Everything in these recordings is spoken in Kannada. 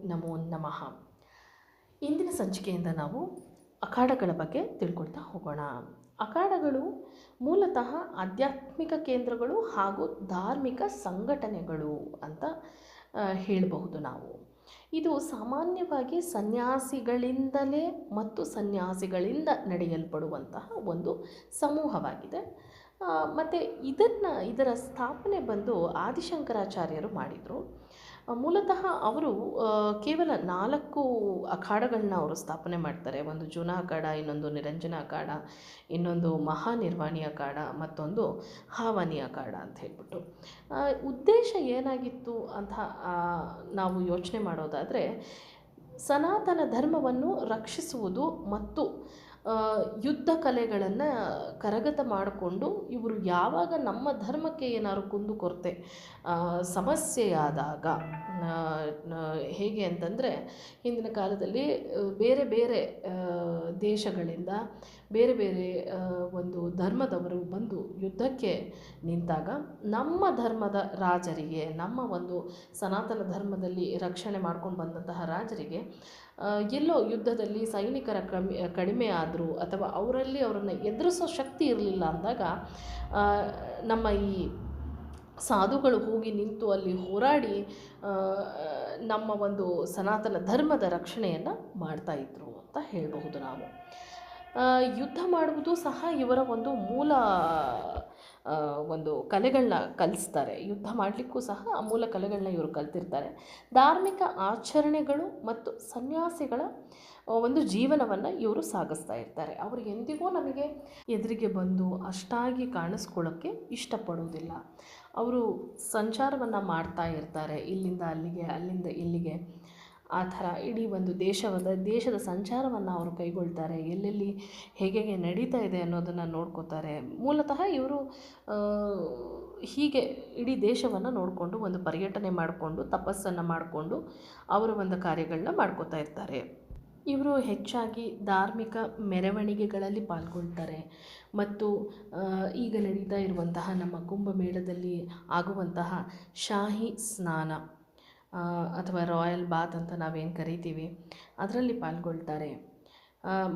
ನಮೋ ನಮಃ. ಇಂದಿನ ಸಂಚಿಕೆಯಿಂದ ನಾವು ಅಖಾಡಗಳ ಬಗ್ಗೆ ತಿಳ್ಕೊಳ್ತಾ ಹೋಗೋಣ. ಅಖಾಡಗಳು ಮೂಲತಃ ಆಧ್ಯಾತ್ಮಿಕ ಕೇಂದ್ರಗಳು ಹಾಗೂ ಧಾರ್ಮಿಕ ಸಂಘಟನೆಗಳು ಅಂತ ಹೇಳಬಹುದು ನಾವು. ಇದು ಸಾಮಾನ್ಯವಾಗಿ ಸನ್ಯಾಸಿಗಳಿಂದಲೇ ಮತ್ತು ಸನ್ಯಾಸಿಗಳಿಂದ ನಡೆಯಲ್ಪಡುವಂತಹ ಒಂದು ಸಮೂಹವಾಗಿದೆ. ಮತ್ತು ಇದರ ಸ್ಥಾಪನೆ ಬಂದು ಆದಿಶಂಕರಾಚಾರ್ಯರು ಮಾಡಿದರು. ಮೂಲತಃ ಅವರು ಕೇವಲ 4 ಅಖಾಡಗಳನ್ನ ಅವರು ಸ್ಥಾಪನೆ ಮಾಡ್ತಾರೆ. ಒಂದು ಜೂನ ಅಖಾಡ, ಇನ್ನೊಂದು ನಿರಂಜನ ಅಖಾಡ, ಇನ್ನೊಂದು ಮಹಾನಿರ್ವಾಣಿ ಅಖಾಡ, ಮತ್ತೊಂದು ಹಾವನಿ ಅಖಾಡ ಅಂತ ಹೇಳ್ಬಿಟ್ಟು. ಉದ್ದೇಶ ಏನಾಗಿತ್ತು ಅಂತ ನಾವು ಯೋಚನೆ ಮಾಡೋದಾದರೆ, ಸನಾತನ ಧರ್ಮವನ್ನು ರಕ್ಷಿಸುವುದು ಮತ್ತು ಯುದ್ಧ ಕಲೆಗಳನ್ನು ಕರಗತ ಮಾಡಿಕೊಂಡು ಇವರು ಯಾವಾಗ ನಮ್ಮ ಧರ್ಮಕ್ಕೆ ಏನಾದ್ರು ಕುಂದುಕೊರತೆ ಸಮಸ್ಯೆಯಾದಾಗ, ಹೇಗೆ ಅಂತಂದರೆ ಹಿಂದಿನ ಕಾಲದಲ್ಲಿ ಬೇರೆ ಬೇರೆ ದೇಶಗಳಿಂದ ಬೇರೆ ಬೇರೆ ಒಂದು ಧರ್ಮದವರು ಬಂದು ಯುದ್ಧಕ್ಕೆ ನಿಂತಾಗ ನಮ್ಮ ಧರ್ಮದ ರಾಜರಿಗೆ, ನಮ್ಮ ಒಂದು ಸನಾತನ ಧರ್ಮದಲ್ಲಿ ರಕ್ಷಣೆ ಮಾಡ್ಕೊಂಡು ಬಂದಂತಹ ರಾಜರಿಗೆ ಎಲ್ಲೋ ಯುದ್ಧದಲ್ಲಿ ಸೈನಿಕರ ಕಡಿಮೆ ಆದರೂ ಅಥವಾ ಅವರನ್ನು ಎದುರಿಸೋ ಶಕ್ತಿ ಇರಲಿಲ್ಲ ಅಂದಾಗ ನಮ್ಮ ಈ ಸಾಧುಗಳು ಹೋಗಿ ನಿಂತು ಅಲ್ಲಿ ಹೋರಾಡಿ ನಮ್ಮ ಒಂದು ಸನಾತನ ಧರ್ಮದ ರಕ್ಷಣೆಯನ್ನು ಮಾಡ್ತಾಯಿದ್ರು ಅಂತ ಹೇಳಬಹುದು ನಾವು. ಯುದ್ಧ ಮಾಡುವುದು ಸಹ ಇವರ ಒಂದು ಮೂಲ ಒಂದು ಕಲೆಗಳನ್ನ ಕಲಿಸ್ತಾರೆ. ಯುದ್ಧ ಮಾಡಲಿಕ್ಕೂ ಸಹ ಆ ಮೂಲ ಕಲೆಗಳನ್ನ ಇವರು ಕಲ್ತಿರ್ತಾರೆ. ಧಾರ್ಮಿಕ ಆಚರಣೆಗಳು ಮತ್ತು ಸನ್ಯಾಸಿಗಳ ಒಂದು ಜೀವನವನ್ನು ಇವರು ಸಾಗಿಸ್ತಾ ಇರ್ತಾರೆ. ಅವರು ಎಂದಿಗೂ ನಮಗೆ ಎದುರಿಗೆ ಬಂದು ಅಷ್ಟಾಗಿ ಕಾಣಿಸ್ಕೊಳ್ಳೋಕ್ಕೆ ಇಷ್ಟಪಡುವುದಿಲ್ಲ. ಅವರು ಸಂಚಾರವನ್ನು ಮಾಡ್ತಾ ಇರ್ತಾರೆ, ಇಲ್ಲಿಂದ ಅಲ್ಲಿಗೆ, ಅಲ್ಲಿಂದ ಇಲ್ಲಿಗೆ, ಆ ಥರ ಇಡೀ ಒಂದು ದೇಶದ ಸಂಚಾರವನ್ನು ಅವರು ಕೈಗೊಳ್ತಾರೆ. ಎಲ್ಲೆಲ್ಲಿ ಹೇಗೆ ನಡೀತಾ ಇದೆ ಅನ್ನೋದನ್ನು ನೋಡ್ಕೋತಾರೆ. ಮೂಲತಃ ಇವರು ಹೀಗೆ ಇಡೀ ದೇಶವನ್ನು ನೋಡಿಕೊಂಡು ಒಂದು ಪರ್ಯಟನೆ ಮಾಡಿಕೊಂಡು ತಪಸ್ಸನ್ನು ಮಾಡಿಕೊಂಡು ಅವರ ಒಂದು ಕಾರ್ಯಗಳನ್ನ ಮಾಡ್ಕೋತಾ ಇರ್ತಾರೆ. ಇವರು ಹೆಚ್ಚಾಗಿ ಧಾರ್ಮಿಕ ಮೆರವಣಿಗೆಗಳಲ್ಲಿ ಪಾಲ್ಗೊಳ್ತಾರೆ ಮತ್ತು ಈಗ ನಡೀತಾ ಇರುವಂತಹ ನಮ್ಮ ಕುಂಭಮೇಳದಲ್ಲಿ ಆಗುವಂತಹ ಶಾಹಿ ಸ್ನಾನ ಅಥವಾ ರಾಯಲ್ ಬಾತ್ ಅಂತ ನಾವೇನು ಕರಿತೀವಿ, ಅದರಲ್ಲಿ ಪಾಲ್ಗೊಳ್ತಾರೆ.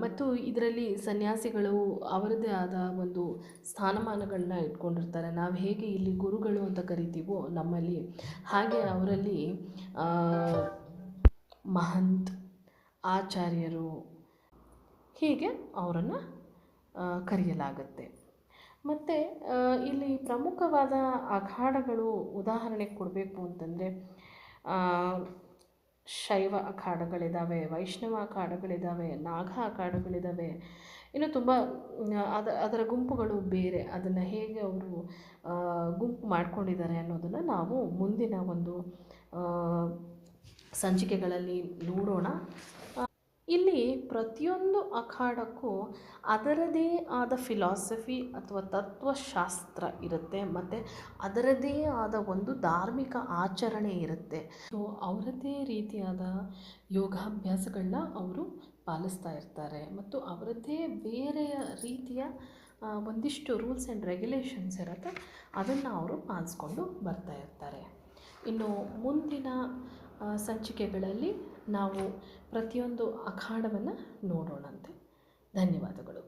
ಮತ್ತು ಇದರಲ್ಲಿ ಸನ್ಯಾಸಿಗಳು ಅವರದ್ದೇ ಆದ ಒಂದು ಸ್ಥಾನಮಾನಗಳನ್ನ ಇಟ್ಕೊಂಡಿರ್ತಾರೆ. ನಾವು ಹೇಗೆ ಇಲ್ಲಿ ಗುರುಗಳು ಅಂತ ಕರಿತೀವೋ ನಮ್ಮಲ್ಲಿ, ಹಾಗೆ ಅವರಲ್ಲಿ ಮಹಂತ್, ಆಚಾರ್ಯರು, ಹೀಗೆ ಅವರನ್ನು ಕರೆಯಲಾಗುತ್ತೆ. ಮತ್ತು ಇಲ್ಲಿ ಪ್ರಮುಖವಾದ ಅಖಾಡಗಳು ಉದಾಹರಣೆಗೆ ಕೊಡಬೇಕು ಅಂತಂದರೆ ಶೈವ ಅಖಾಡಗಳಿದ್ದಾವೆ, ವೈಷ್ಣವ ಅಖಾಡಗಳಿದ್ದಾವೆ, ನಾಗ ಅಖಾಡಗಳಿದ್ದಾವೆ. ಇನ್ನು ತುಂಬ ಅದರ ಗುಂಪುಗಳು ಬೇರೆ. ಅದನ್ನು ಹೇಗೆ ಅವರು ಗುಂಪು ಮಾಡ್ಕೊಂಡಿದ್ದಾರೆ ಅನ್ನೋದನ್ನು ನಾವು ಮುಂದಿನ ಒಂದು ಸಂಚಿಕೆಗಳಲ್ಲಿ ನೋಡೋಣ. ಇಲ್ಲಿ ಪ್ರತಿಯೊಂದು ಅಖಾಡಕ್ಕೂ ಅದರದೇ ಆದ ಫಿಲಾಸಫಿ ಅಥವಾ ತತ್ವಶಾಸ್ತ್ರ ಇರುತ್ತೆ ಮತ್ತು ಅದರದೇ ಆದ ಒಂದು ಧಾರ್ಮಿಕ ಆಚರಣೆ ಇರುತ್ತೆ. ಸೊ ಅವರದ್ದೇ ರೀತಿಯಾದ ಯೋಗಾಭ್ಯಾಸಗಳನ್ನ ಅವರು ಪಾಲಿಸ್ತಾ ಇರ್ತಾರೆ ಮತ್ತು ಅವರದ್ದೇ ಬೇರೆಯ ರೀತಿಯ ಒಂದಿಷ್ಟು ರೂಲ್ಸ್ ಆ್ಯಂಡ್ ರೆಗ್ಯುಲೇಷನ್ಸ್ ಇರುತ್ತೆ, ಅದನ್ನು ಅವರು ಪಾಲಿಸ್ಕೊಂಡು ಬರ್ತಾ ಇರ್ತಾರೆ. ಇನ್ನು ಮುಂದಿನ ಸಂಚಿಕೆಗಳಲ್ಲಿ ನಾವು ಪ್ರತಿಯೊಂದು ಅಖಾಡವನ್ನು ನೋಡೋಣಂತೆ. ಧನ್ಯವಾದಗಳು.